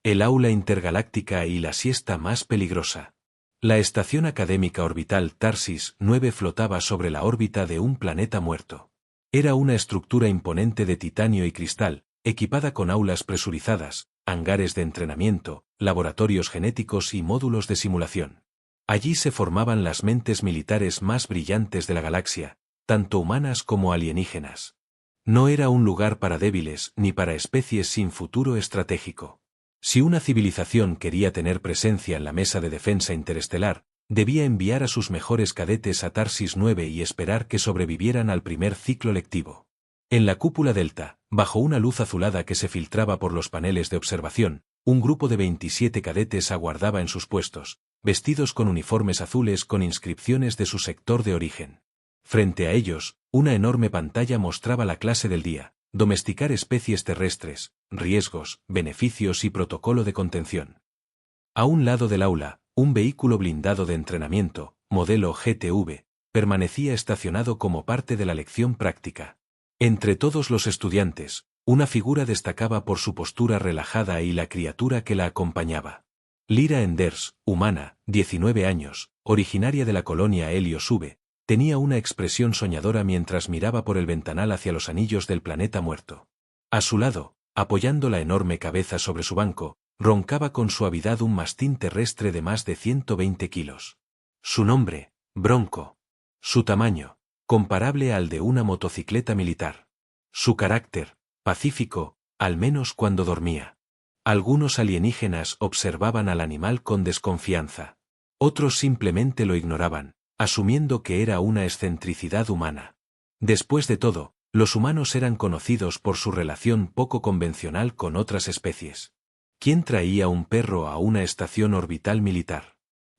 el aula intergaláctica y la siesta más peligrosa. La estación académica orbital Tarsis 9 flotaba sobre la órbita de un planeta muerto. Era una estructura imponente de titanio y cristal, equipada con aulas presurizadas, hangares de entrenamiento, laboratorios genéticos y módulos de simulación. Allí se formaban las mentes militares más brillantes de la galaxia, tanto humanas como alienígenas. No era un lugar para débiles ni para especies sin futuro estratégico. Si una civilización quería tener presencia en la mesa de defensa interestelar, debía enviar a sus mejores cadetes a Tarsis 9 y esperar que sobrevivieran al primer ciclo lectivo. En la cúpula Delta, bajo una luz azulada que se filtraba por los paneles de observación, un grupo de 27 cadetes aguardaba en sus puestos, vestidos con uniformes azules con inscripciones de su sector de origen. Frente a ellos, una enorme pantalla mostraba la clase del día: domesticar especies terrestres, riesgos, beneficios y protocolo de contención. A un lado del aula, un vehículo blindado de entrenamiento, modelo GTV, permanecía estacionado como parte de la lección práctica. Entre todos los estudiantes, una figura destacaba por su postura relajada y la criatura que la acompañaba. Lyra Enders, humana, 19 años, originaria de la colonia Helios V, tenía una expresión soñadora mientras miraba por el ventanal hacia los anillos del planeta muerto. A su lado, apoyando la enorme cabeza sobre su banco, roncaba con suavidad un mastín terrestre de más de 120 kilos. Su nombre, Bronco. Su tamaño, comparable al de una motocicleta militar. Su carácter, pacífico, al menos cuando dormía. Algunos alienígenas observaban al animal con desconfianza. Otros simplemente lo ignoraban, asumiendo que era una excentricidad humana. Después de todo, los humanos eran conocidos por su relación poco convencional con otras especies. ¿Quién traía un perro a una estación orbital militar?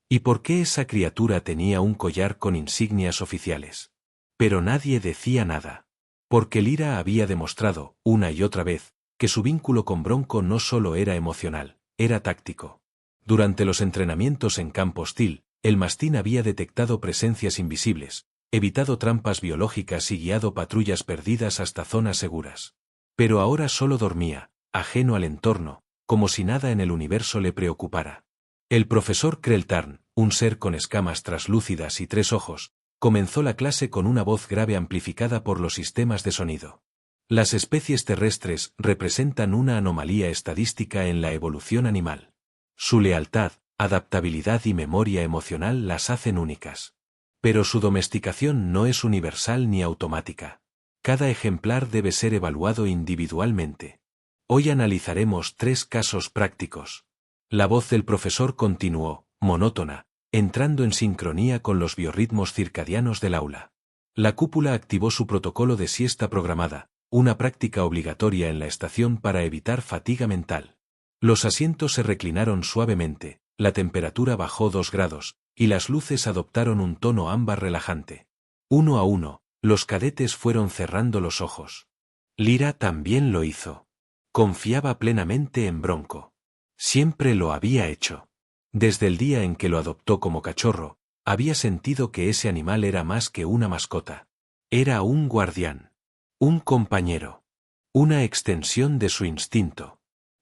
¿Y por qué esa criatura tenía un collar con insignias oficiales? Pero nadie decía nada. Porque Lyra había demostrado, una y otra vez, que su vínculo con Bronco no solo era emocional, era táctico. Durante los entrenamientos en campo hostil, el mastín había detectado presencias invisibles, evitado trampas biológicas y guiado patrullas perdidas hasta zonas seguras. Pero ahora solo dormía, ajeno al entorno, como si nada en el universo le preocupara. El profesor Kreltarn, un ser con escamas traslúcidas y 3 ojos, comenzó la clase con una voz grave amplificada por los sistemas de sonido. Las especies terrestres representan una anomalía estadística en la evolución animal. Su lealtad, adaptabilidad y memoria emocional las hacen únicas. Pero su domesticación no es universal ni automática. Cada ejemplar debe ser evaluado individualmente. Hoy analizaremos 3 casos prácticos. La voz del profesor continuó, monótona, entrando en sincronía con los biorritmos circadianos del aula. La cúpula activó su protocolo de siesta programada, una práctica obligatoria en la estación para evitar fatiga mental. Los asientos se reclinaron suavemente, la temperatura bajó 2 grados, y las luces adoptaron un tono ámbar relajante. Uno a uno, los cadetes fueron cerrando los ojos. Lyra también lo hizo. Confiaba plenamente en Bronco. Siempre lo había hecho. Desde el día en que lo adoptó como cachorro, había sentido que ese animal era más que una mascota. Era un guardián. Un compañero. Una extensión de su instinto.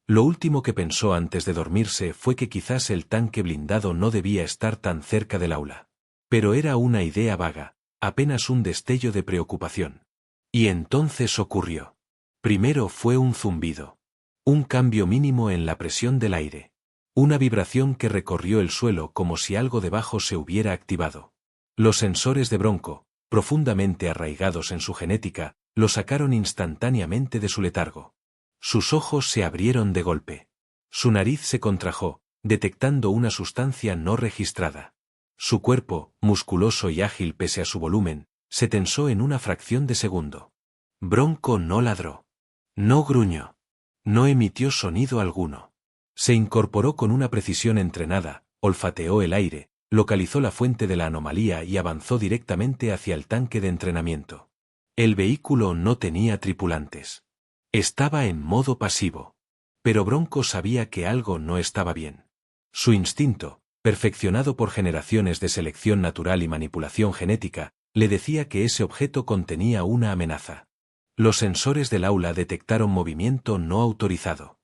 Lo último que pensó antes de dormirse fue que quizás el tanque blindado no debía estar tan cerca del aula. Pero era una idea vaga, apenas un destello de preocupación. Y entonces ocurrió. Primero fue un zumbido. Un cambio mínimo en la presión del aire. Una vibración que recorrió el suelo como si algo debajo se hubiera activado. Los sensores de Bronco, profundamente arraigados en su genética, lo sacaron instantáneamente de su letargo. Sus ojos se abrieron de golpe. Su nariz se contrajo, detectando una sustancia no registrada. Su cuerpo, musculoso y ágil pese a su volumen, se tensó en una fracción de segundo. Bronco no ladró. No gruñó. No emitió sonido alguno. Se incorporó con una precisión entrenada, olfateó el aire, localizó la fuente de la anomalía y avanzó directamente hacia el tanque de entrenamiento. El vehículo no tenía tripulantes. Estaba en modo pasivo. Pero Bronco sabía que algo no estaba bien. Su instinto, perfeccionado por generaciones de selección natural y manipulación genética, le decía que ese objeto contenía una amenaza. Los sensores del aula detectaron movimiento no autorizado.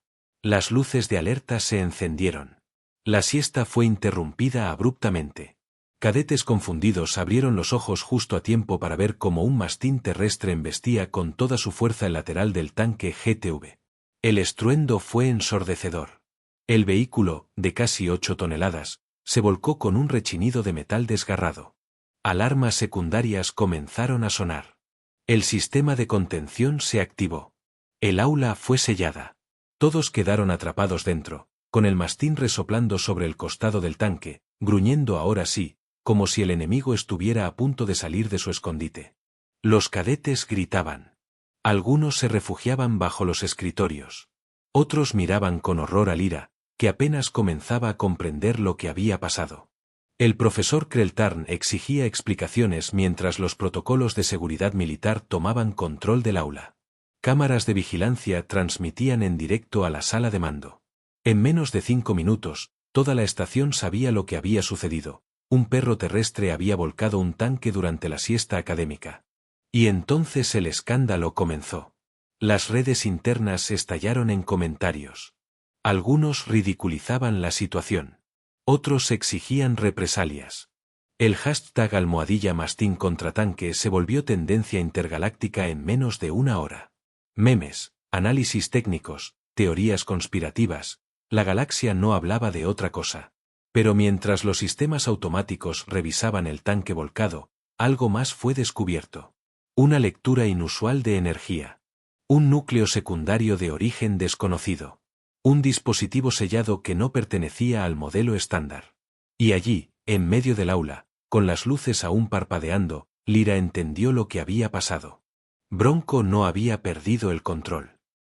Las luces de alerta se encendieron. La siesta fue interrumpida abruptamente. Cadetes confundidos abrieron los ojos justo a tiempo para ver cómo un mastín terrestre embestía con toda su fuerza el lateral del tanque GTV. El estruendo fue ensordecedor. El vehículo, de casi 8 toneladas, se volcó con un rechinido de metal desgarrado. Alarmas secundarias comenzaron a sonar. El sistema de contención se activó. El aula fue sellada. Todos quedaron atrapados dentro, con el mastín resoplando sobre el costado del tanque, gruñendo ahora sí, como si el enemigo estuviera a punto de salir de su escondite. Los cadetes gritaban. Algunos se refugiaban bajo los escritorios. Otros miraban con horror a Lyra, que apenas comenzaba a comprender lo que había pasado. El profesor Kreltarn exigía explicaciones mientras los protocolos de seguridad militar tomaban control del aula. Cámaras de vigilancia transmitían en directo a la sala de mando. En menos de 5 minutos, toda la estación sabía lo que había sucedido. Un perro terrestre había volcado un tanque durante la siesta académica. Y entonces el escándalo comenzó. Las redes internas estallaron en comentarios. Algunos ridiculizaban la situación. Otros exigían represalias. El hashtag #mastín contratanque se volvió tendencia intergaláctica en menos de una hora. Memes, análisis técnicos, teorías conspirativas, la galaxia no hablaba de otra cosa. Pero mientras los sistemas automáticos revisaban el tanque volcado, algo más fue descubierto. Una lectura inusual de energía. Un núcleo secundario de origen desconocido. Un dispositivo sellado que no pertenecía al modelo estándar. Y allí, en medio del aula, con las luces aún parpadeando, Lyra entendió lo que había pasado. Bronco no había perdido el control.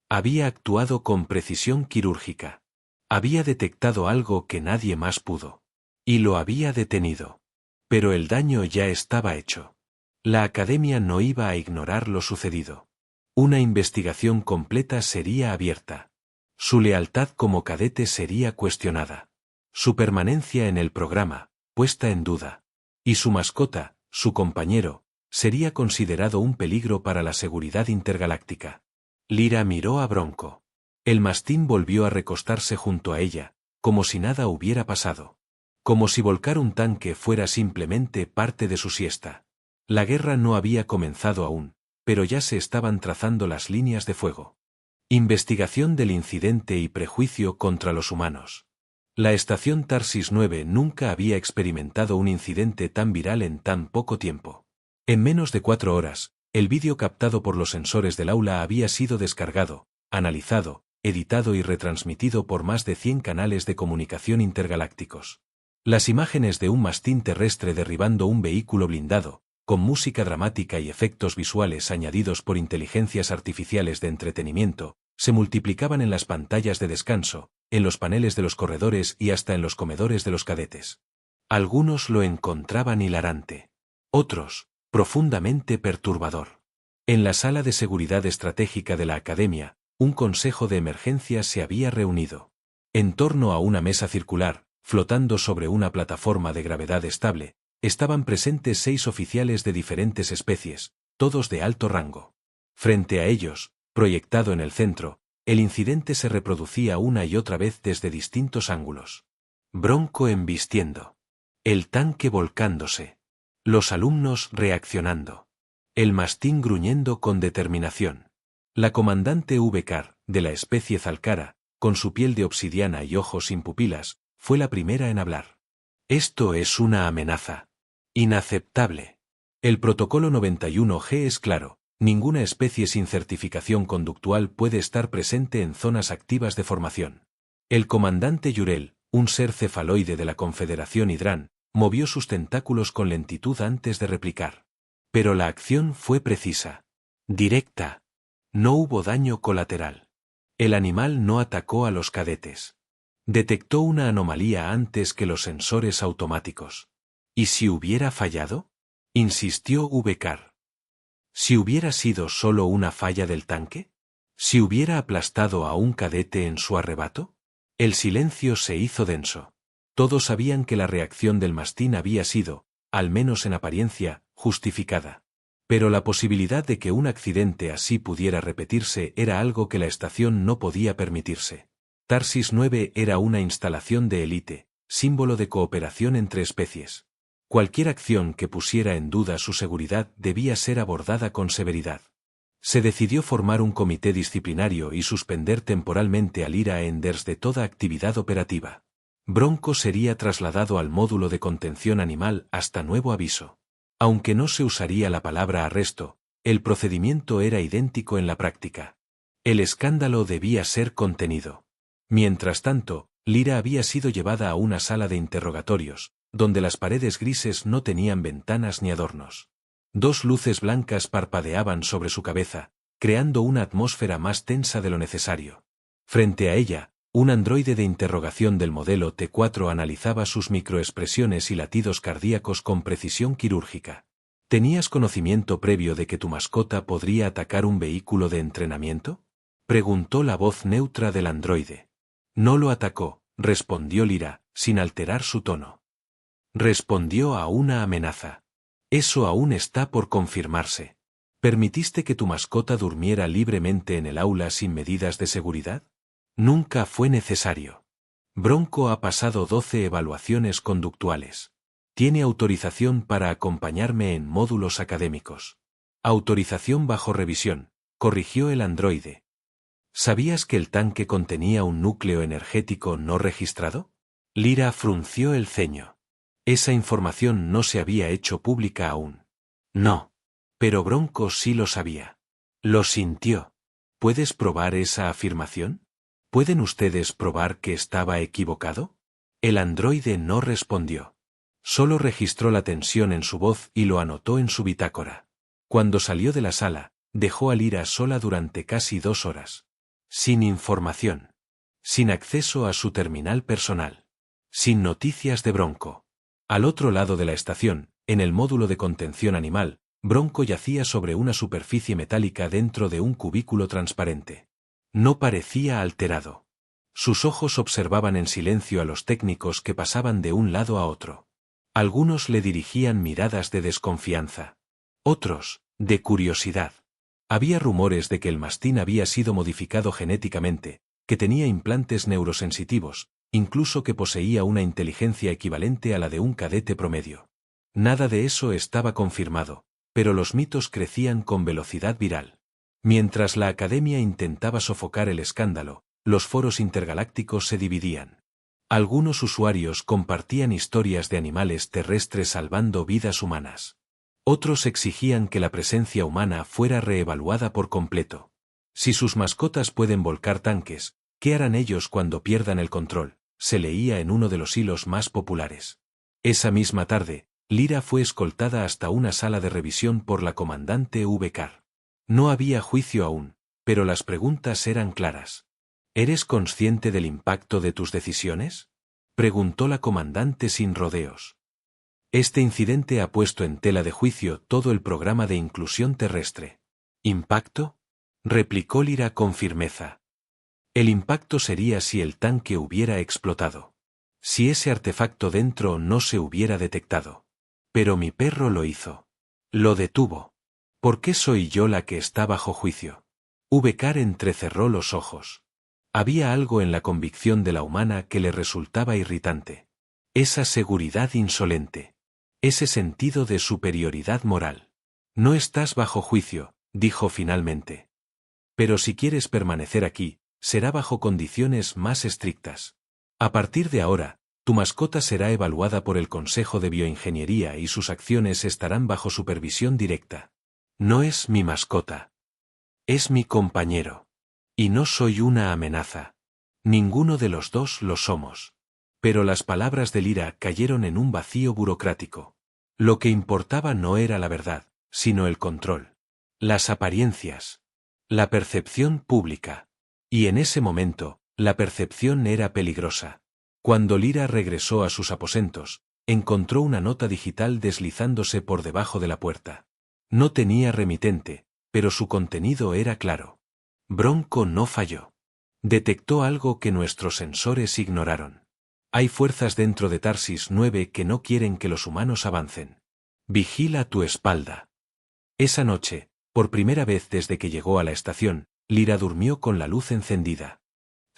Había actuado con precisión quirúrgica. Había detectado algo que nadie más pudo. Y lo había detenido. Pero el daño ya estaba hecho. La academia no iba a ignorar lo sucedido. Una investigación completa sería abierta. Su lealtad como cadete sería cuestionada. Su permanencia en el programa, puesta en duda. Y su mascota, su compañero, sería considerado un peligro para la seguridad intergaláctica. Lyra miró a Bronco. El mastín volvió a recostarse junto a ella, como si nada hubiera pasado. Como si volcar un tanque fuera simplemente parte de su siesta. La guerra no había comenzado aún, pero ya se estaban trazando las líneas de fuego. Investigación del incidente y prejuicio contra los humanos. La estación Tarsis 9 nunca había experimentado un incidente tan viral en tan poco tiempo. En menos de 4 horas, el vídeo captado por los sensores del aula había sido descargado, analizado, editado y retransmitido por más de 100 canales de comunicación intergalácticos. Las imágenes de un mastín terrestre derribando un vehículo blindado, con música dramática y efectos visuales añadidos por inteligencias artificiales de entretenimiento, se multiplicaban en las pantallas de descanso, en los paneles de los corredores y hasta en los comedores de los cadetes. Algunos lo encontraban hilarante. Otros, profundamente perturbador. En la sala de seguridad estratégica de la academia, un consejo de emergencia se había reunido. En torno a una mesa circular, flotando sobre una plataforma de gravedad estable, estaban presentes 6 oficiales de diferentes especies, todos de alto rango. Frente a ellos, proyectado en el centro, el incidente se reproducía una y otra vez desde distintos ángulos. Bronco embistiendo. El tanque volcándose. Los alumnos reaccionando. El mastín gruñendo con determinación. La comandante Ubecar, de la especie Zalcara, con su piel de obsidiana y ojos sin pupilas, fue la primera en hablar. Esto es una amenaza. Inaceptable. El protocolo 91G es claro, ninguna especie sin certificación conductual puede estar presente en zonas activas de formación. El comandante Yurel, un ser cefaloide de la Confederación Hydran, movió sus tentáculos con lentitud antes de replicar. Pero la acción fue precisa. Directa. No hubo daño colateral. El animal no atacó a los cadetes. Detectó una anomalía antes que los sensores automáticos. ¿Y si hubiera fallado? Insistió Ubecar. ¿Si hubiera sido solo una falla del tanque? ¿Si hubiera aplastado a un cadete en su arrebato? El silencio se hizo denso. Todos sabían que la reacción del mastín había sido, al menos en apariencia, justificada. Pero la posibilidad de que un accidente así pudiera repetirse era algo que la estación no podía permitirse. Tarsis 9 era una instalación de élite, símbolo de cooperación entre especies. Cualquier acción que pusiera en duda su seguridad debía ser abordada con severidad. Se decidió formar un comité disciplinario y suspender temporalmente a Lyra Enders de toda actividad operativa. Bronco sería trasladado al módulo de contención animal hasta nuevo aviso. Aunque no se usaría la palabra arresto, el procedimiento era idéntico en la práctica. El escándalo debía ser contenido. Mientras tanto, Lyra había sido llevada a una sala de interrogatorios, donde las paredes grises no tenían ventanas ni adornos. 2 luces blancas parpadeaban sobre su cabeza, creando una atmósfera más tensa de lo necesario. Frente a ella, un androide de interrogación del modelo T4 analizaba sus microexpresiones y latidos cardíacos con precisión quirúrgica. ¿Tenías conocimiento previo de que tu mascota podría atacar un vehículo de entrenamiento?, preguntó la voz neutra del androide. No lo atacó, respondió Lyra, sin alterar su tono. Respondió a una amenaza. Eso aún está por confirmarse. ¿Permitiste que tu mascota durmiera libremente en el aula sin medidas de seguridad? Nunca fue necesario. Bronco ha pasado 12 evaluaciones conductuales. Tiene autorización para acompañarme en módulos académicos. Autorización bajo revisión, corrigió el androide. ¿Sabías que el tanque contenía un núcleo energético no registrado? Lyra frunció el ceño. Esa información no se había hecho pública aún. No. Pero Bronco sí lo sabía. Lo sintió. ¿Puedes probar esa afirmación? ¿Pueden ustedes probar que estaba equivocado? El androide no respondió. Solo registró la tensión en su voz y lo anotó en su bitácora. Cuando salió de la sala, dejó a Lyra sola durante casi 2 horas. Sin información. Sin acceso a su terminal personal. Sin noticias de Bronco. Al otro lado de la estación, en el módulo de contención animal, Bronco yacía sobre una superficie metálica dentro de un cubículo transparente. No parecía alterado. Sus ojos observaban en silencio a los técnicos que pasaban de un lado a otro. Algunos le dirigían miradas de desconfianza. Otros, de curiosidad. Había rumores de que el mastín había sido modificado genéticamente, que tenía implantes neurosensitivos, incluso que poseía una inteligencia equivalente a la de un cadete promedio. Nada de eso estaba confirmado, pero los mitos crecían con velocidad viral. Mientras la academia intentaba sofocar el escándalo, los foros intergalácticos se dividían. Algunos usuarios compartían historias de animales terrestres salvando vidas humanas. Otros exigían que la presencia humana fuera reevaluada por completo. Si sus mascotas pueden volcar tanques, ¿qué harán ellos cuando pierdan el control?, se leía en uno de los hilos más populares. Esa misma tarde, Lyra fue escoltada hasta una sala de revisión por la comandante Ubecar. No había juicio aún, pero las preguntas eran claras. ¿Eres consciente del impacto de tus decisiones?, preguntó la comandante sin rodeos. Este incidente ha puesto en tela de juicio todo el programa de inclusión terrestre. ¿Impacto?, replicó Lyra con firmeza. El impacto sería si el tanque hubiera explotado. Si ese artefacto dentro no se hubiera detectado. Pero mi perro lo hizo. Lo detuvo. ¿Por qué soy yo la que está bajo juicio? Ubecar entrecerró los ojos. Había algo en la convicción de la humana que le resultaba irritante. Esa seguridad insolente. Ese sentido de superioridad moral. No estás bajo juicio, dijo finalmente. Pero si quieres permanecer aquí, será bajo condiciones más estrictas. A partir de ahora, tu mascota será evaluada por el Consejo de Bioingeniería y sus acciones estarán bajo supervisión directa. No es mi mascota. Es mi compañero. Y no soy una amenaza. Ninguno de los dos lo somos. Pero las palabras de Lyra cayeron en un vacío burocrático. Lo que importaba no era la verdad, sino el control. Las apariencias. La percepción pública. Y en ese momento, la percepción era peligrosa. Cuando Lyra regresó a sus aposentos, encontró una nota digital deslizándose por debajo de la puerta. No tenía remitente, pero su contenido era claro. Bronco no falló. Detectó algo que nuestros sensores ignoraron. Hay fuerzas dentro de Tarsis 9 que no quieren que los humanos avancen. Vigila tu espalda. Esa noche, por primera vez desde que llegó a la estación, Lyra durmió con la luz encendida.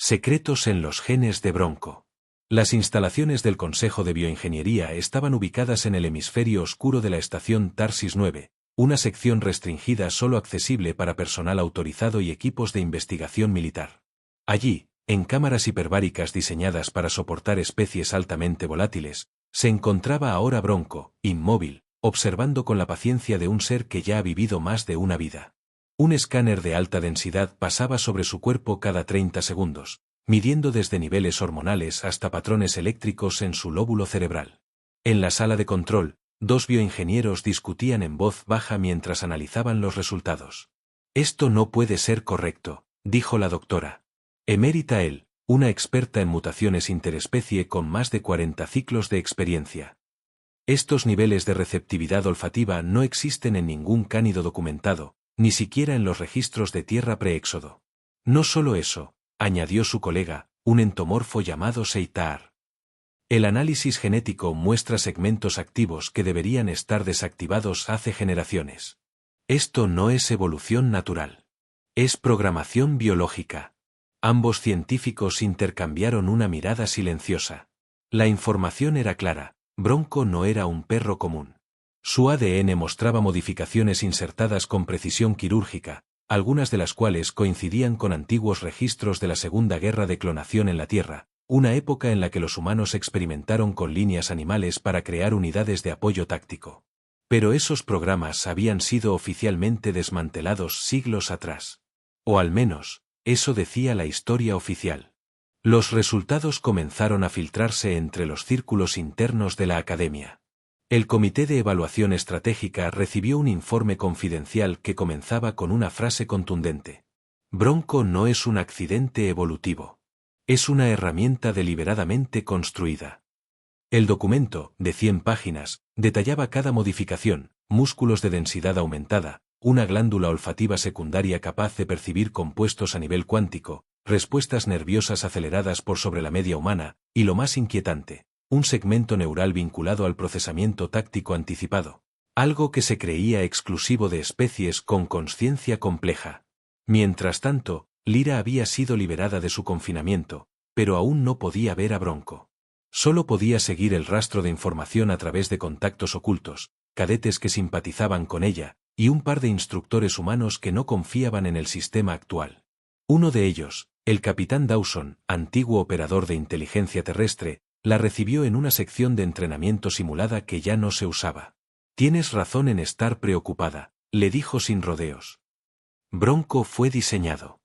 Secretos en los genes de Bronco. Las instalaciones del Consejo de Bioingeniería estaban ubicadas en el hemisferio oscuro de la estación Tarsis 9, una sección restringida solo accesible para personal autorizado y equipos de investigación militar. Allí, en cámaras hiperbáricas diseñadas para soportar especies altamente volátiles, se encontraba ahora Bronco, inmóvil, observando con la paciencia de un ser que ya ha vivido más de una vida. Un escáner de alta densidad pasaba sobre su cuerpo cada 30 segundos, midiendo desde niveles hormonales hasta patrones eléctricos en su lóbulo cerebral. En la sala de control, dos bioingenieros discutían en voz baja mientras analizaban los resultados. «Esto no puede ser correcto», dijo la doctora. Emérita Elle, una experta en mutaciones interespecie con más de 40 ciclos de experiencia. Estos niveles de receptividad olfativa no existen en ningún cánido documentado, ni siquiera en los registros de tierra preéxodo. No solo eso, añadió su colega, un entomorfo llamado Seitar. El análisis genético muestra segmentos activos que deberían estar desactivados hace generaciones. Esto no es evolución natural. Es programación biológica. Ambos científicos intercambiaron una mirada silenciosa. La información era clara, Bronco no era un perro común. Su ADN mostraba modificaciones insertadas con precisión quirúrgica, algunas de las cuales coincidían con antiguos registros de la Segunda Guerra de Clonación en la Tierra, una época en la que los humanos experimentaron con líneas animales para crear unidades de apoyo táctico. Pero esos programas habían sido oficialmente desmantelados siglos atrás. O al menos, eso decía la historia oficial. Los resultados comenzaron a filtrarse entre los círculos internos de la academia. El Comité de Evaluación Estratégica recibió un informe confidencial que comenzaba con una frase contundente. Bronco no es un accidente evolutivo. Es una herramienta deliberadamente construida. El documento, de 100 páginas, detallaba cada modificación: músculos de densidad aumentada, una glándula olfativa secundaria capaz de percibir compuestos a nivel cuántico, respuestas nerviosas aceleradas por sobre la media humana, y lo más inquietante, un segmento neural vinculado al procesamiento táctico anticipado, algo que se creía exclusivo de especies con consciencia compleja. Mientras tanto, Lyra había sido liberada de su confinamiento, pero aún no podía ver a Bronco. Solo podía seguir el rastro de información a través de contactos ocultos, cadetes que simpatizaban con ella, y un par de instructores humanos que no confiaban en el sistema actual. Uno de ellos, el capitán Dawson, antiguo operador de inteligencia terrestre, la recibió en una sección de entrenamiento simulada que ya no se usaba. «Tienes razón en estar preocupada», le dijo sin rodeos. «Bronco fue diseñado.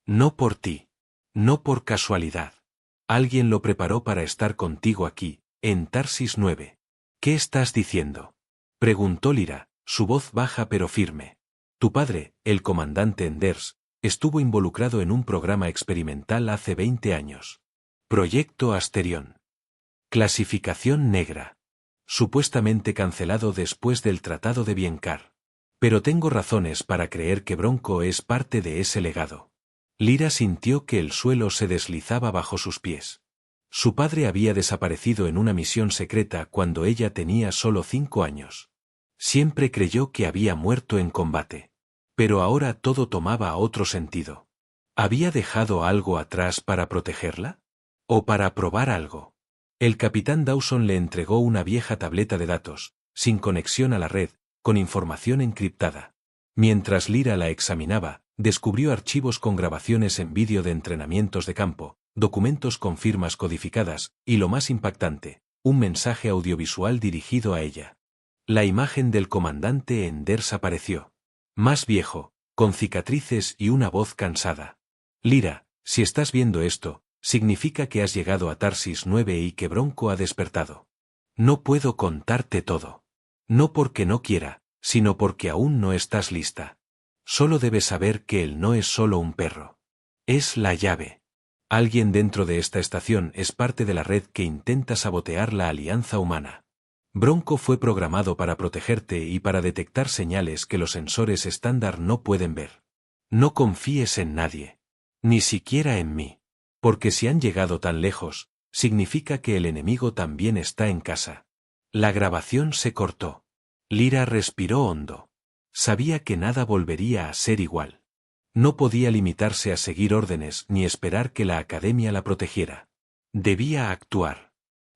No por ti. No por casualidad. Alguien lo preparó para estar contigo aquí, en Tarsis 9. ¿Qué estás diciendo?», preguntó Lyra, su voz baja pero firme. «Tu padre, el comandante Enders, estuvo involucrado en un programa experimental hace 20 años. Proyecto Asterión. Clasificación negra. Supuestamente cancelado después del Tratado de Viencar. Pero tengo razones para creer que Bronco es parte de ese legado». Lyra sintió que el suelo se deslizaba bajo sus pies. Su padre había desaparecido en una misión secreta cuando ella tenía solo 5 años. Siempre creyó que había muerto en combate. Pero ahora todo tomaba otro sentido. ¿Había dejado algo atrás para protegerla? ¿O para probar algo? El capitán Dawson le entregó una vieja tableta de datos, sin conexión a la red, con información encriptada. Mientras Lyra la examinaba, descubrió archivos con grabaciones en vídeo de entrenamientos de campo, documentos con firmas codificadas, y lo más impactante, un mensaje audiovisual dirigido a ella. La imagen del comandante Enders apareció. Más viejo, con cicatrices y una voz cansada. «Lyra, si estás viendo esto, significa que has llegado a Tarsis 9 y que Bronco ha despertado. No puedo contarte todo. No porque no quiera, sino porque aún no estás lista. Solo debes saber que él no es solo un perro. Es la llave. Alguien dentro de esta estación es parte de la red que intenta sabotear la alianza humana. Bronco fue programado para protegerte y para detectar señales que los sensores estándar no pueden ver. No confíes en nadie. Ni siquiera en mí. Porque si han llegado tan lejos, significa que el enemigo también está en casa». La grabación se cortó. Lyra respiró hondo. Sabía que nada volvería a ser igual. No podía limitarse a seguir órdenes ni esperar que la academia la protegiera. Debía actuar.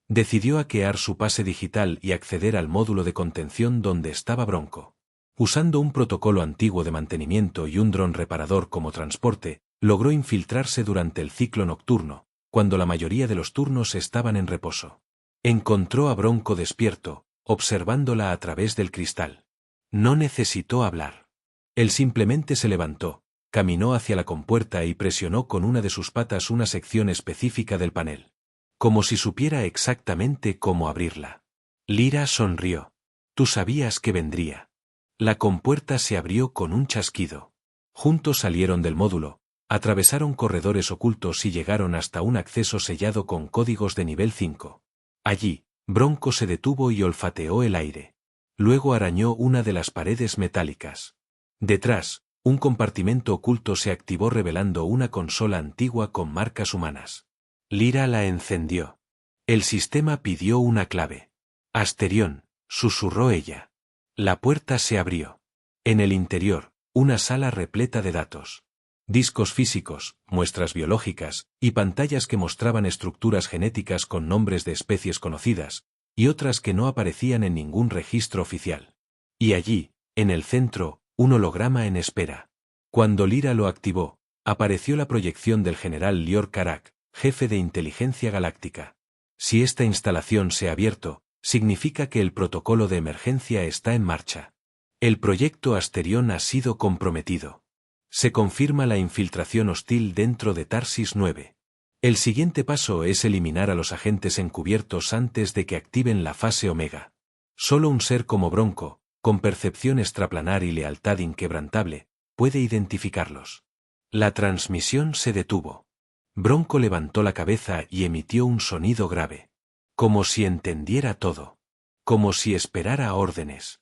Decidió hackear su pase digital y acceder al módulo de contención donde estaba Bronco. Usando un protocolo antiguo de mantenimiento y un dron reparador como transporte, logró infiltrarse durante el ciclo nocturno, cuando la mayoría de los turnos estaban en reposo. Encontró a Bronco despierto, observándola a través del cristal. No necesitó hablar. Él simplemente se levantó, caminó hacia la compuerta y presionó con una de sus patas una sección específica del panel. Como si supiera exactamente cómo abrirla. Lyra sonrió. Tú sabías que vendría. La compuerta se abrió con un chasquido. Juntos salieron del módulo, atravesaron corredores ocultos y llegaron hasta un acceso sellado con códigos de nivel 5. Allí, Bronco se detuvo y olfateó el aire. Luego arañó una de las paredes metálicas. Detrás, un compartimento oculto se activó revelando una consola antigua con marcas humanas. Lyra la encendió. El sistema pidió una clave. Asterión, susurró ella. La puerta se abrió. En el interior, una sala repleta de datos. Discos físicos, muestras biológicas, y pantallas que mostraban estructuras genéticas con nombres de especies conocidas, y otras que no aparecían en ningún registro oficial. Y allí, en el centro, un holograma en espera. Cuando Lyra lo activó, apareció la proyección del general Lior Karak, jefe de inteligencia galáctica. Si esta instalación se ha abierto, significa que el protocolo de emergencia está en marcha. El proyecto Asterión ha sido comprometido. Se confirma la infiltración hostil dentro de Tarsis 9. El siguiente paso es eliminar a los agentes encubiertos antes de que activen la fase Omega. Solo un ser como Bronco, con percepción extraplanar y lealtad inquebrantable, puede identificarlos. La transmisión se detuvo. Bronco levantó la cabeza y emitió un sonido grave. Como si entendiera todo. Como si esperara órdenes.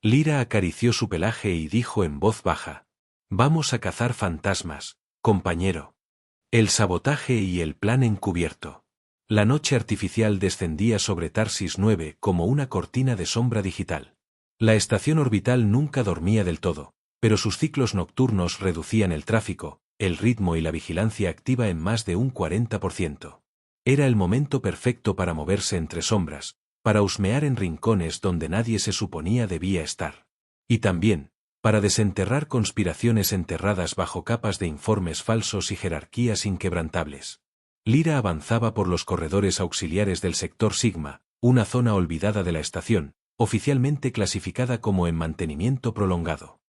Lyra acarició su pelaje y dijo en voz baja. Vamos a cazar fantasmas, compañero. El sabotaje y el plan encubierto. La noche artificial descendía sobre Tarsis 9 como una cortina de sombra digital. La estación orbital nunca dormía del todo, pero sus ciclos nocturnos reducían el tráfico, el ritmo y la vigilancia activa en más de un 40%. Era el momento perfecto para moverse entre sombras, para husmear en rincones donde nadie se suponía debía estar. Y también, para desenterrar conspiraciones enterradas bajo capas de informes falsos y jerarquías inquebrantables. Lyra avanzaba por los corredores auxiliares del sector Sigma, una zona olvidada de la estación, oficialmente clasificada como en mantenimiento prolongado.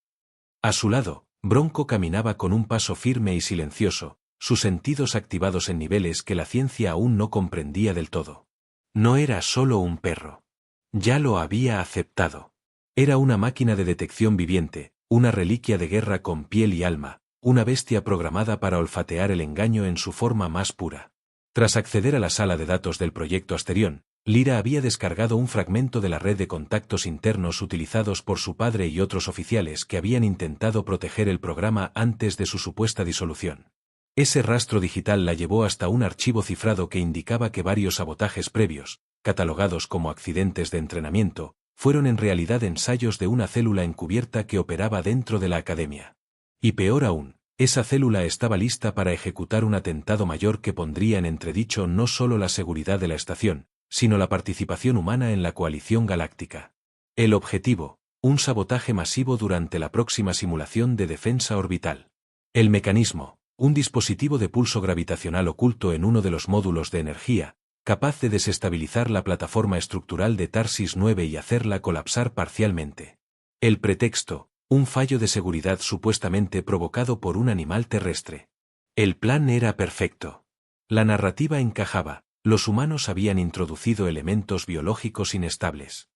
A su lado, Bronco caminaba con un paso firme y silencioso, sus sentidos activados en niveles que la ciencia aún no comprendía del todo. No era solo un perro. Ya lo había aceptado. Era una máquina de detección viviente, una reliquia de guerra con piel y alma, una bestia programada para olfatear el engaño en su forma más pura. Tras acceder a la sala de datos del proyecto Asterión, Lyra había descargado un fragmento de la red de contactos internos utilizados por su padre y otros oficiales que habían intentado proteger el programa antes de su supuesta disolución. Ese rastro digital la llevó hasta un archivo cifrado que indicaba que varios sabotajes previos, catalogados como accidentes de entrenamiento, fueron en realidad ensayos de una célula encubierta que operaba dentro de la academia. Y peor aún, esa célula estaba lista para ejecutar un atentado mayor que pondría en entredicho no solo la seguridad de la estación, sino la participación humana en la coalición galáctica. El objetivo, un sabotaje masivo durante la próxima simulación de defensa orbital. El mecanismo, un dispositivo de pulso gravitacional oculto en uno de los módulos de energía, capaz de desestabilizar la plataforma estructural de Tarsis 9 y hacerla colapsar parcialmente. El pretexto, un fallo de seguridad supuestamente provocado por un animal terrestre. El plan era perfecto. La narrativa encajaba, los humanos habían introducido elementos biológicos inestables.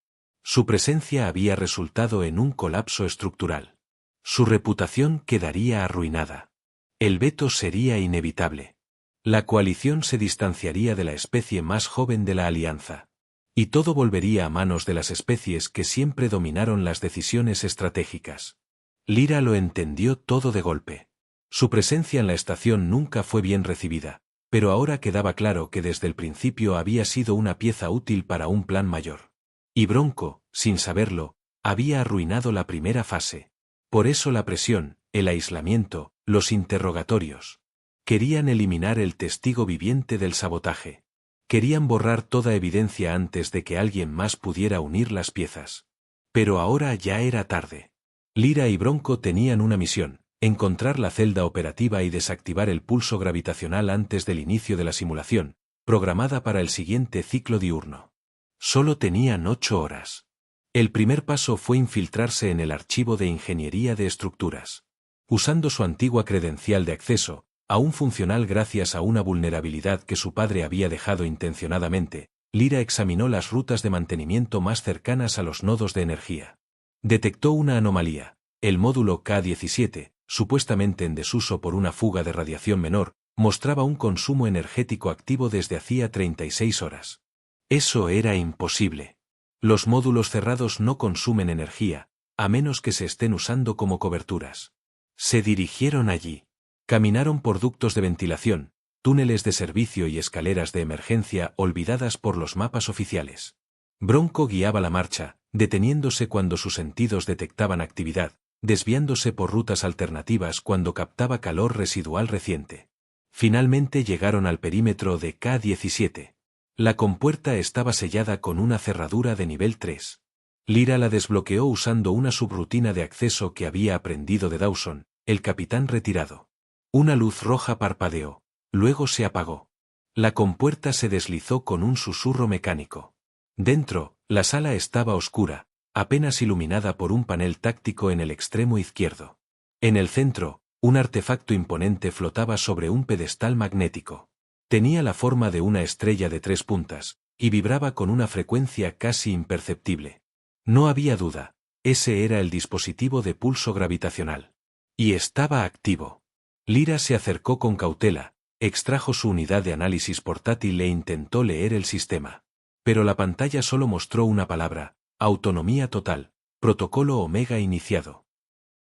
Su presencia había resultado en un colapso estructural. Su reputación quedaría arruinada. El veto sería inevitable. La coalición se distanciaría de la especie más joven de la alianza. Y todo volvería a manos de las especies que siempre dominaron las decisiones estratégicas. Lyra lo entendió todo de golpe. Su presencia en la estación nunca fue bien recibida, pero ahora quedaba claro que desde el principio había sido una pieza útil para un plan mayor. Y Bronco, sin saberlo, había arruinado la primera fase. Por eso la presión, el aislamiento, los interrogatorios. Querían eliminar el testigo viviente del sabotaje. Querían borrar toda evidencia antes de que alguien más pudiera unir las piezas. Pero ahora ya era tarde. Lyra y Bronco tenían una misión: encontrar la celda operativa y desactivar el pulso gravitacional antes del inicio de la simulación, programada para el siguiente ciclo diurno. Solo tenían 8 horas. El primer paso fue infiltrarse en el archivo de ingeniería de estructuras. Usando su antigua credencial de acceso, aún funcional gracias a una vulnerabilidad que su padre había dejado intencionadamente, Lyra examinó las rutas de mantenimiento más cercanas a los nodos de energía. Detectó una anomalía: el módulo K-17, supuestamente en desuso por una fuga de radiación menor, mostraba un consumo energético activo desde hacía 36 horas. Eso era imposible. Los módulos cerrados no consumen energía, a menos que se estén usando como coberturas. Se dirigieron allí. Caminaron por ductos de ventilación, túneles de servicio y escaleras de emergencia olvidadas por los mapas oficiales. Bronco guiaba la marcha, deteniéndose cuando sus sentidos detectaban actividad, desviándose por rutas alternativas cuando captaba calor residual reciente. Finalmente llegaron al perímetro de K-17. La compuerta estaba sellada con una cerradura de nivel 3. Lyra la desbloqueó usando una subrutina de acceso que había aprendido de Dawson, el capitán retirado. Una luz roja parpadeó, luego se apagó. La compuerta se deslizó con un susurro mecánico. Dentro, la sala estaba oscura, apenas iluminada por un panel táctico en el extremo izquierdo. En el centro, un artefacto imponente flotaba sobre un pedestal magnético. Tenía la forma de una estrella de 3 puntas, y vibraba con una frecuencia casi imperceptible. No había duda, ese era el dispositivo de pulso gravitacional. Y estaba activo. Lyra se acercó con cautela, extrajo su unidad de análisis portátil e intentó leer el sistema. Pero la pantalla solo mostró una palabra: autonomía total, protocolo Omega iniciado.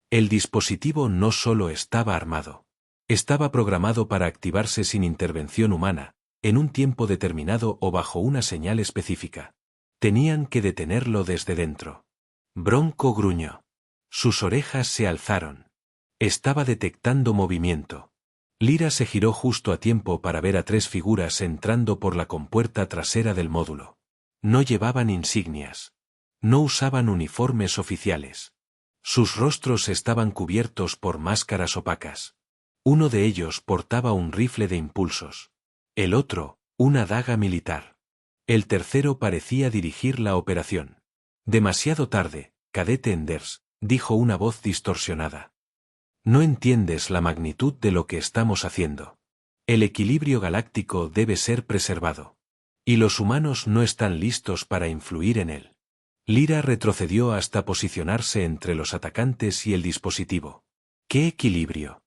El dispositivo no solo estaba armado. Estaba programado para activarse sin intervención humana, en un tiempo determinado o bajo una señal específica. Tenían que detenerlo desde dentro. Bronco gruñó. Sus orejas se alzaron. Estaba detectando movimiento. Lyra se giró justo a tiempo para ver a 3 figuras entrando por la compuerta trasera del módulo. No llevaban insignias. No usaban uniformes oficiales. Sus rostros estaban cubiertos por máscaras opacas. Uno de ellos portaba un rifle de impulsos. El otro, una daga militar. El tercero parecía dirigir la operación. Demasiado tarde, cadete Enders, dijo una voz distorsionada. No entiendes la magnitud de lo que estamos haciendo. El equilibrio galáctico debe ser preservado. Y los humanos no están listos para influir en él. Lyra retrocedió hasta posicionarse entre los atacantes y el dispositivo. ¿Qué equilibrio?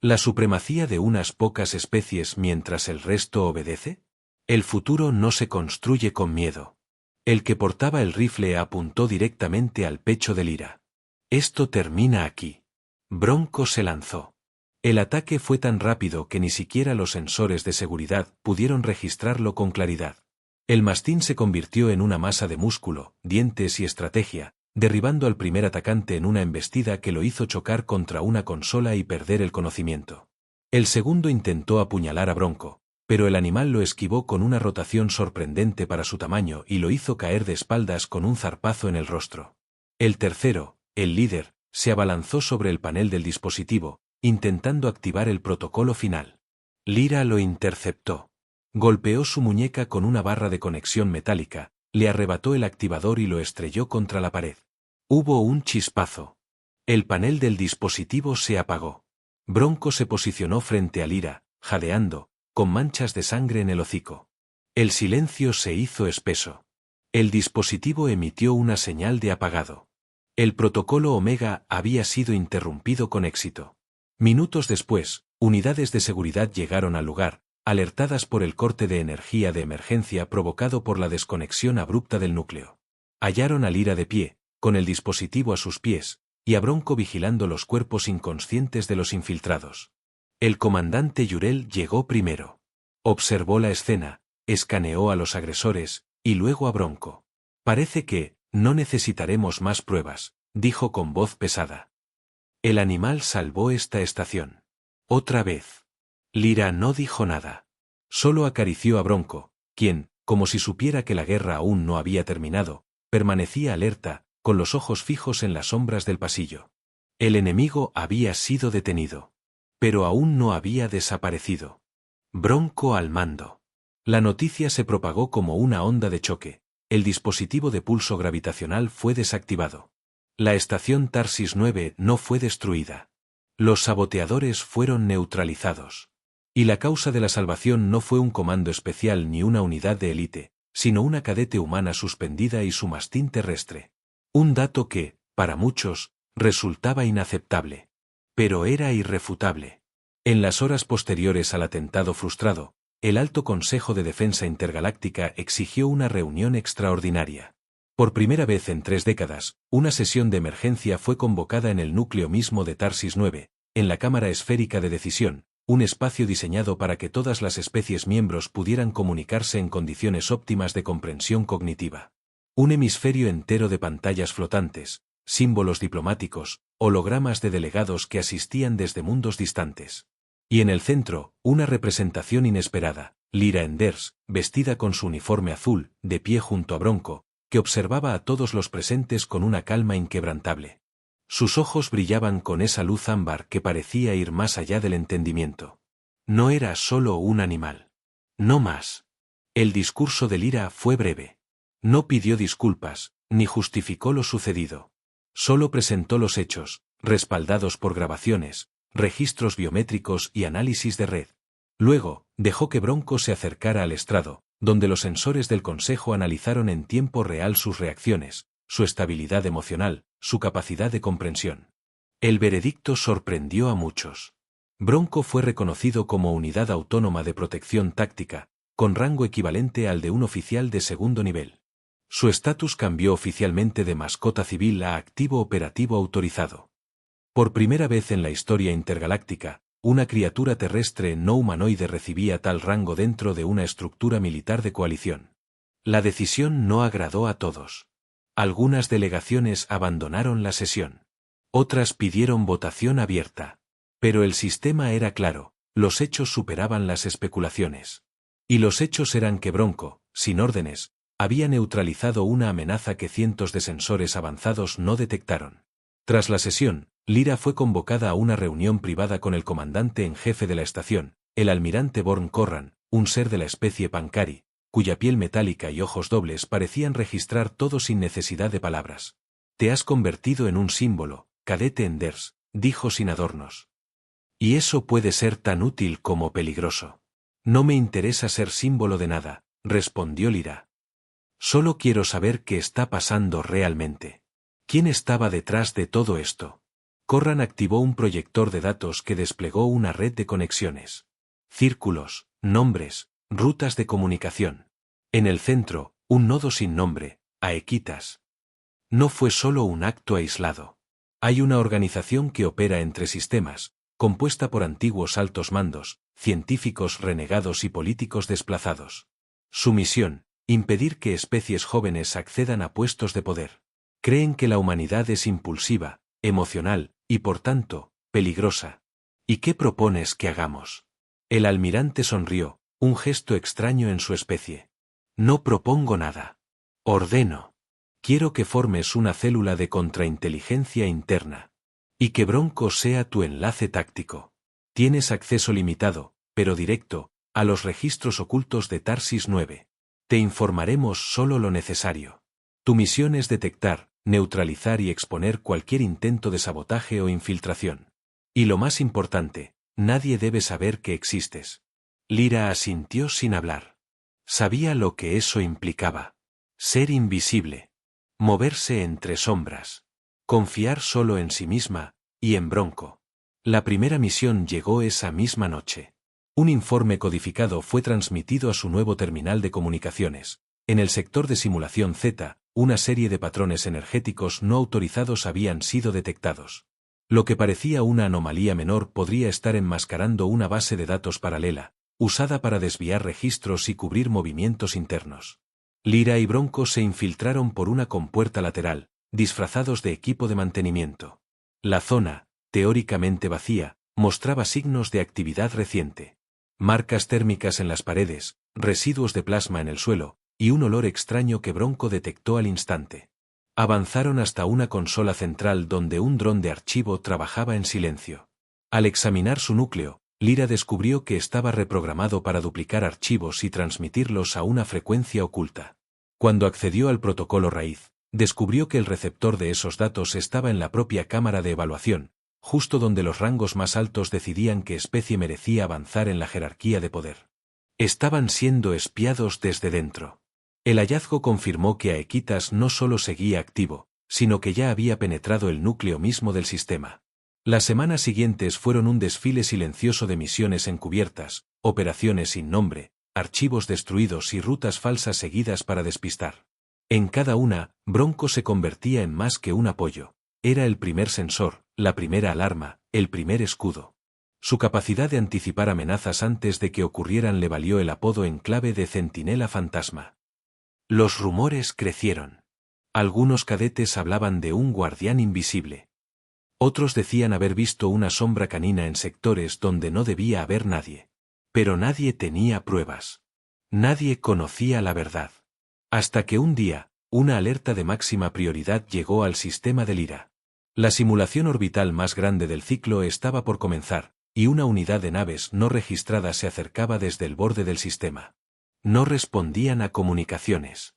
¿La supremacía de unas pocas especies mientras el resto obedece? El futuro no se construye con miedo. El que portaba el rifle apuntó directamente al pecho de Lyra. Esto termina aquí. Bronco se lanzó. El ataque fue tan rápido que ni siquiera los sensores de seguridad pudieron registrarlo con claridad. El mastín se convirtió en una masa de músculo, dientes y estrategia, derribando al primer atacante en una embestida que lo hizo chocar contra una consola y perder el conocimiento. El segundo intentó apuñalar a Bronco, pero el animal lo esquivó con una rotación sorprendente para su tamaño y lo hizo caer de espaldas con un zarpazo en el rostro. El tercero, el líder, se abalanzó sobre el panel del dispositivo, intentando activar el protocolo final. Lyra lo interceptó. Golpeó su muñeca con una barra de conexión metálica, le arrebató el activador y lo estrelló contra la pared. Hubo un chispazo. El panel del dispositivo se apagó. Bronco se posicionó frente a Lyra, jadeando, con manchas de sangre en el hocico. El silencio se hizo espeso. El dispositivo emitió una señal de apagado. El protocolo Omega había sido interrumpido con éxito. Minutos después, unidades de seguridad llegaron al lugar, alertadas por el corte de energía de emergencia provocado por la desconexión abrupta del núcleo. Hallaron a Lyra de pie, con el dispositivo a sus pies, y a Bronco vigilando los cuerpos inconscientes de los infiltrados. El comandante Yurel llegó primero. Observó la escena, escaneó a los agresores, y luego a Bronco. Parece que no necesitaremos más pruebas, dijo con voz pesada. El animal salvó esta estación. Otra vez. Lyra no dijo nada. Solo acarició a Bronco, quien, como si supiera que la guerra aún no había terminado, permanecía alerta, con los ojos fijos en las sombras del pasillo. El enemigo había sido detenido. Pero aún no había desaparecido. Bronco al mando. La noticia se propagó como una onda de choque. El dispositivo de pulso gravitacional fue desactivado. La estación Tarsis 9 no fue destruida. Los saboteadores fueron neutralizados. Y la causa de la salvación no fue un comando especial ni una unidad de élite, sino una cadete humana suspendida y su mastín terrestre. Un dato que, para muchos, resultaba inaceptable. Pero era irrefutable. En las horas posteriores al atentado frustrado, el Alto Consejo de Defensa Intergaláctica exigió una reunión extraordinaria. Por primera vez en 3 décadas, una sesión de emergencia fue convocada en el núcleo mismo de Tarsis 9, en la Cámara Esférica de Decisión, un espacio diseñado para que todas las especies miembros pudieran comunicarse en condiciones óptimas de comprensión cognitiva. Un hemisferio entero de pantallas flotantes, símbolos diplomáticos, hologramas de delegados que asistían desde mundos distantes. Y en el centro, una representación inesperada, Lyra Enders, vestida con su uniforme azul, de pie junto a Bronco, que observaba a todos los presentes con una calma inquebrantable. Sus ojos brillaban con esa luz ámbar que parecía ir más allá del entendimiento. No era solo un animal. No más. El discurso de Lyra fue breve. No pidió disculpas, ni justificó lo sucedido. Solo presentó los hechos, respaldados por grabaciones, registros biométricos y análisis de red. Luego, dejó que Bronco se acercara al estrado, donde los sensores del Consejo analizaron en tiempo real sus reacciones, su estabilidad emocional, su capacidad de comprensión. El veredicto sorprendió a muchos. Bronco fue reconocido como unidad autónoma de protección táctica, con rango equivalente al de un oficial de segundo nivel. Su estatus cambió oficialmente de mascota civil a activo operativo autorizado. Por primera vez en la historia intergaláctica, una criatura terrestre no humanoide recibía tal rango dentro de una estructura militar de coalición. La decisión no agradó a todos. Algunas delegaciones abandonaron la sesión. Otras pidieron votación abierta. Pero el sistema era claro, los hechos superaban las especulaciones. Y los hechos eran que Bronco, sin órdenes, había neutralizado una amenaza que cientos de sensores avanzados no detectaron. Tras la sesión, Lyra fue convocada a una reunión privada con el comandante en jefe de la estación, el almirante Born Corran, un ser de la especie Pancari, cuya piel metálica y ojos dobles parecían registrar todo sin necesidad de palabras. Te has convertido en un símbolo, cadete Enders, dijo sin adornos. Y eso puede ser tan útil como peligroso. No me interesa ser símbolo de nada, respondió Lyra. Solo quiero saber qué está pasando realmente. ¿Quién estaba detrás de todo esto? Corran activó un proyector de datos que desplegó una red de conexiones. Círculos, nombres, rutas de comunicación. En el centro, un nodo sin nombre, Aequitas. No fue solo un acto aislado. Hay una organización que opera entre sistemas, compuesta por antiguos altos mandos, científicos renegados y políticos desplazados. Su misión, impedir que especies jóvenes accedan a puestos de poder. Creen que la humanidad es impulsiva, emocional, y por tanto, peligrosa. ¿Y qué propones que hagamos? El almirante sonrió, un gesto extraño en su especie. No propongo nada. Ordeno. Quiero que formes una célula de contrainteligencia interna. Y que Bronco sea tu enlace táctico. Tienes acceso limitado, pero directo, a los registros ocultos de Tarsis 9. Te informaremos solo lo necesario. Tu misión es detectar, neutralizar y exponer cualquier intento de sabotaje o infiltración. Y lo más importante, nadie debe saber que existes. Lyra asintió sin hablar. Sabía lo que eso implicaba. Ser invisible. Moverse entre sombras. Confiar solo en sí misma, y en Bronco. La primera misión llegó esa misma noche. Un informe codificado fue transmitido a su nuevo terminal de comunicaciones. En el sector de simulación Z, una serie de patrones energéticos no autorizados habían sido detectados. Lo que parecía una anomalía menor podría estar enmascarando una base de datos paralela, usada para desviar registros y cubrir movimientos internos. Lyra y Bronco se infiltraron por una compuerta lateral, disfrazados de equipo de mantenimiento. La zona, teóricamente vacía, mostraba signos de actividad reciente. Marcas térmicas en las paredes, residuos de plasma en el suelo, y un olor extraño que Bronco detectó al instante. Avanzaron hasta una consola central donde un dron de archivo trabajaba en silencio. Al examinar su núcleo, Lyra descubrió que estaba reprogramado para duplicar archivos y transmitirlos a una frecuencia oculta. Cuando accedió al protocolo raíz, descubrió que el receptor de esos datos estaba en la propia cámara de evaluación, justo donde los rangos más altos decidían qué especie merecía avanzar en la jerarquía de poder. Estaban siendo espiados desde dentro. El hallazgo confirmó que Aequitas no solo seguía activo, sino que ya había penetrado el núcleo mismo del sistema. Las semanas siguientes fueron un desfile silencioso de misiones encubiertas, operaciones sin nombre, archivos destruidos y rutas falsas seguidas para despistar. En cada una, Bronco se convertía en más que un apoyo. Era el primer sensor, la primera alarma, el primer escudo. Su capacidad de anticipar amenazas antes de que ocurrieran le valió el apodo en clave de Centinela Fantasma. Los rumores crecieron. Algunos cadetes hablaban de un guardián invisible. Otros decían haber visto una sombra canina en sectores donde no debía haber nadie. Pero nadie tenía pruebas. Nadie conocía la verdad. Hasta que un día, una alerta de máxima prioridad llegó al sistema de Lyra. La simulación orbital más grande del ciclo estaba por comenzar, y una unidad de naves no registradas se acercaba desde el borde del sistema. No respondían a comunicaciones.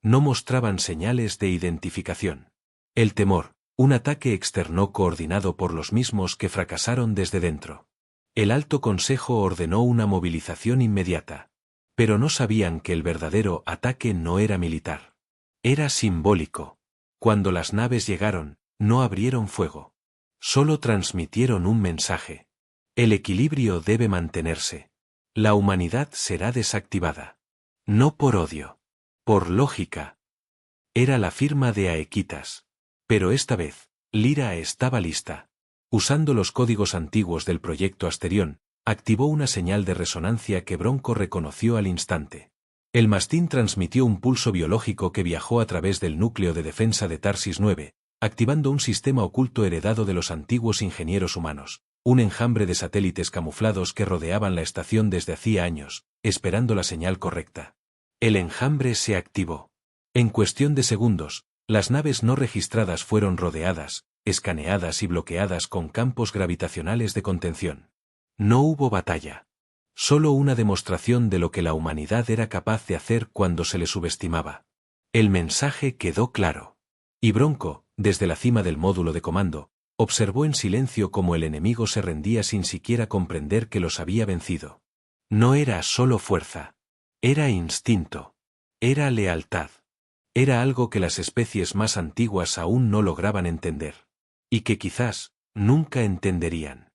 No mostraban señales de identificación. El temor, un ataque externo coordinado por los mismos que fracasaron desde dentro. El Alto Consejo ordenó una movilización inmediata. Pero no sabían que el verdadero ataque no era militar. Era simbólico. Cuando las naves llegaron, no abrieron fuego. Solo transmitieron un mensaje. El equilibrio debe mantenerse. La humanidad será desactivada. No por odio. Por lógica. Era la firma de Aequitas. Pero esta vez, Lyra estaba lista. Usando los códigos antiguos del proyecto Asterión, activó una señal de resonancia que Bronco reconoció al instante. El mastín transmitió un pulso biológico que viajó a través del núcleo de defensa de Tarsis 9, activando un sistema oculto heredado de los antiguos ingenieros humanos, un enjambre de satélites camuflados que rodeaban la estación desde hacía años, esperando la señal correcta. El enjambre se activó. En cuestión de segundos, las naves no registradas fueron rodeadas, escaneadas y bloqueadas con campos gravitacionales de contención. No hubo batalla. Solo una demostración de lo que la humanidad era capaz de hacer cuando se le subestimaba. El mensaje quedó claro. Y Bronco, desde la cima del módulo de comando, observó en silencio cómo el enemigo se rendía sin siquiera comprender que los había vencido. No era solo fuerza. Era instinto. Era lealtad. Era algo que las especies más antiguas aún no lograban entender. Y que quizás, nunca entenderían.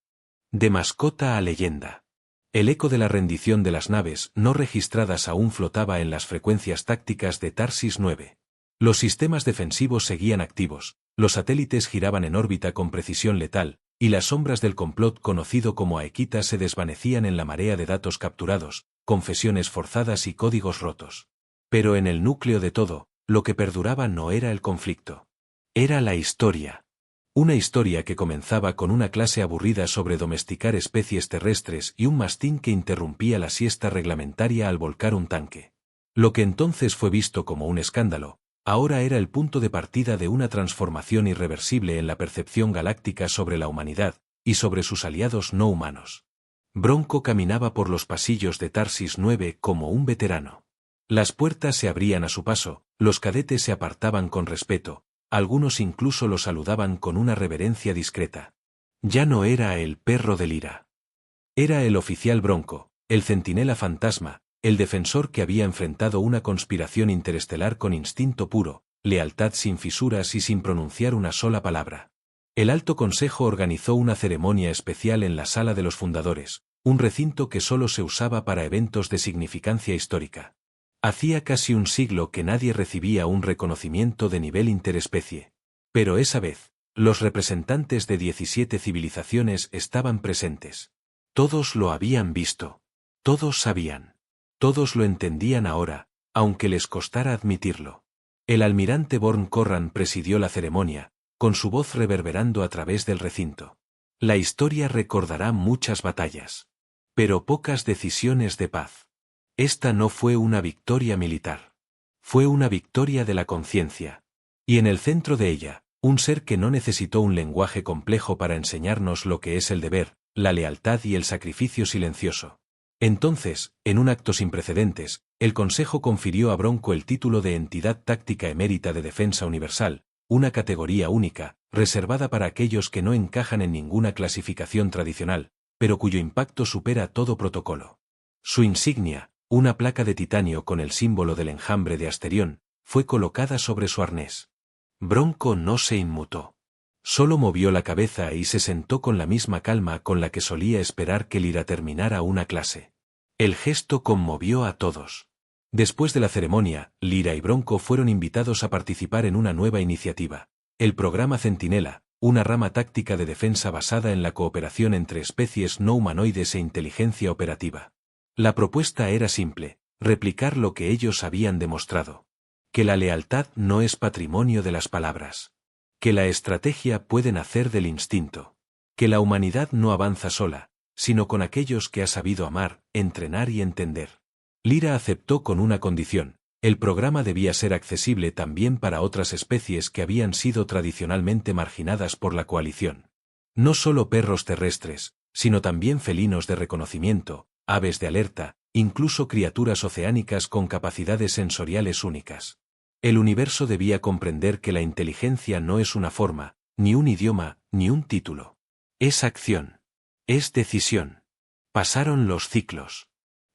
De mascota a leyenda. El eco de la rendición de las naves no registradas aún flotaba en las frecuencias tácticas de Tarsis 9. Los sistemas defensivos seguían activos, los satélites giraban en órbita con precisión letal, y las sombras del complot conocido como Aequitas se desvanecían en la marea de datos capturados, confesiones forzadas y códigos rotos. Pero en el núcleo de todo, lo que perduraba no era el conflicto. Era la historia. Una historia que comenzaba con una clase aburrida sobre domesticar especies terrestres y un mastín que interrumpía la siesta reglamentaria al volcar un tanque. Lo que entonces fue visto como un escándalo, ahora era el punto de partida de una transformación irreversible en la percepción galáctica sobre la humanidad y sobre sus aliados no humanos. Bronco caminaba por los pasillos de Tarsis 9 como un veterano. Las puertas se abrían a su paso, los cadetes se apartaban con respeto, algunos incluso lo saludaban con una reverencia discreta. Ya no era el perro de Lyra. Era el oficial Bronco, el centinela fantasma, el defensor que había enfrentado una conspiración interestelar con instinto puro, lealtad sin fisuras y sin pronunciar una sola palabra. El Alto Consejo organizó una ceremonia especial en la Sala de los Fundadores, un recinto que solo se usaba para eventos de significancia histórica. Hacía casi un siglo que nadie recibía un reconocimiento de nivel interespecie. Pero esa vez, los representantes de 17 civilizaciones estaban presentes. Todos lo habían visto. Todos sabían. Todos lo entendían ahora, aunque les costara admitirlo. El almirante Born Corran presidió la ceremonia, con su voz reverberando a través del recinto. La historia recordará muchas batallas, pero pocas decisiones de paz. Esta no fue una victoria militar. Fue una victoria de la conciencia. Y en el centro de ella, un ser que no necesitó un lenguaje complejo para enseñarnos lo que es el deber, la lealtad y el sacrificio silencioso. Entonces, en un acto sin precedentes, el Consejo confirió a Bronco el título de Entidad Táctica Emérita de Defensa Universal, una categoría única, reservada para aquellos que no encajan en ninguna clasificación tradicional, pero cuyo impacto supera todo protocolo. Su insignia, una placa de titanio con el símbolo del enjambre de Asterión, fue colocada sobre su arnés. Bronco no se inmutó. Solo movió la cabeza y se sentó con la misma calma con la que solía esperar que Lyra terminara una clase. El gesto conmovió a todos. Después de la ceremonia, Lyra y Bronco fueron invitados a participar en una nueva iniciativa, el programa Centinela, una rama táctica de defensa basada en la cooperación entre especies no humanoides e inteligencia operativa. La propuesta era simple, replicar lo que ellos habían demostrado. Que la lealtad no es patrimonio de las palabras. Que la estrategia puede nacer del instinto. Que la humanidad no avanza sola, sino con aquellos que ha sabido amar, entrenar y entender. Lyra aceptó con una condición: el programa debía ser accesible también para otras especies que habían sido tradicionalmente marginadas por la coalición. No solo perros terrestres, sino también felinos de reconocimiento, aves de alerta, incluso criaturas oceánicas con capacidades sensoriales únicas. El universo debía comprender que la inteligencia no es una forma, ni un idioma, ni un título. Es acción. Es decisión. Pasaron los ciclos.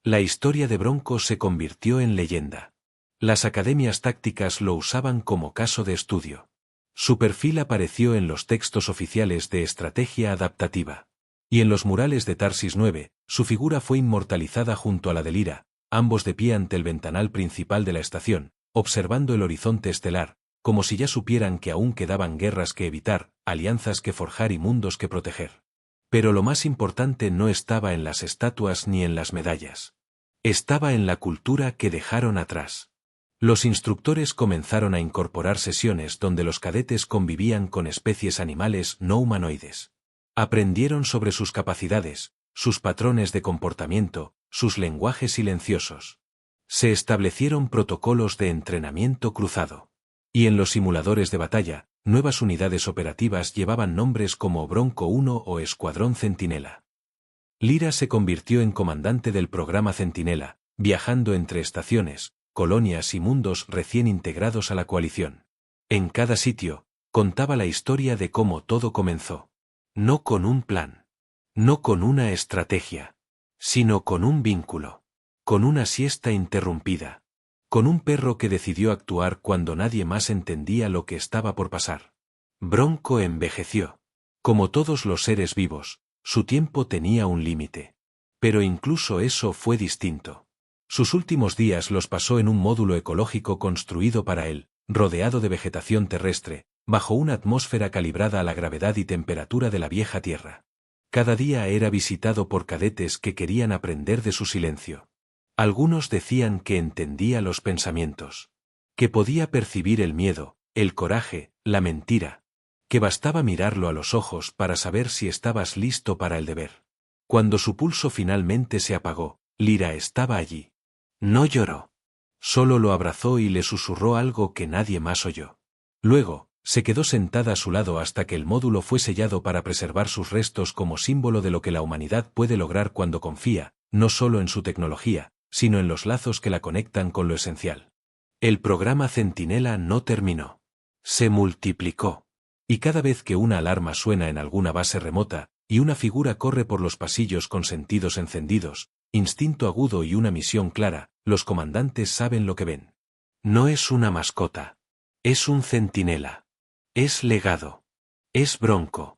La historia de Bronco se convirtió en leyenda. Las academias tácticas lo usaban como caso de estudio. Su perfil apareció en los textos oficiales de estrategia adaptativa. Y en los murales de Tarsis 9, su figura fue inmortalizada junto a la de Lyra, ambos de pie ante el ventanal principal de la estación, observando el horizonte estelar, como si ya supieran que aún quedaban guerras que evitar, alianzas que forjar y mundos que proteger. Pero lo más importante no estaba en las estatuas ni en las medallas. Estaba en la cultura que dejaron atrás. Los instructores comenzaron a incorporar sesiones donde los cadetes convivían con especies animales no humanoides. Aprendieron sobre sus capacidades, sus patrones de comportamiento, sus lenguajes silenciosos. Se establecieron protocolos de entrenamiento cruzado. Y en los simuladores de batalla, nuevas unidades operativas llevaban nombres como Bronco 1 o Escuadrón Centinela. Lyra se convirtió en comandante del programa Centinela, viajando entre estaciones, colonias y mundos recién integrados a la coalición. En cada sitio, contaba la historia de cómo todo comenzó. No con un plan. No con una estrategia. Sino con un vínculo. Con una siesta interrumpida. Con un perro que decidió actuar cuando nadie más entendía lo que estaba por pasar. Bronco envejeció. Como todos los seres vivos, su tiempo tenía un límite. Pero incluso eso fue distinto. Sus últimos días los pasó en un módulo ecológico construido para él, rodeado de vegetación terrestre, bajo una atmósfera calibrada a la gravedad y temperatura de la vieja Tierra. Cada día era visitado por cadetes que querían aprender de su silencio. Algunos decían que entendía los pensamientos. Que podía percibir el miedo, el coraje, la mentira. Que bastaba mirarlo a los ojos para saber si estabas listo para el deber. Cuando su pulso finalmente se apagó, Lyra estaba allí. No lloró. Solo lo abrazó y le susurró algo que nadie más oyó. Luego, se quedó sentada a su lado hasta que el módulo fue sellado para preservar sus restos como símbolo de lo que la humanidad puede lograr cuando confía, no solo en su tecnología, sino en los lazos que la conectan con lo esencial. El programa Centinela no terminó. Se multiplicó. Y cada vez que una alarma suena en alguna base remota, y una figura corre por los pasillos con sentidos encendidos, instinto agudo y una misión clara, los comandantes saben lo que ven. No es una mascota. Es un centinela. Es legado. Es Bronco.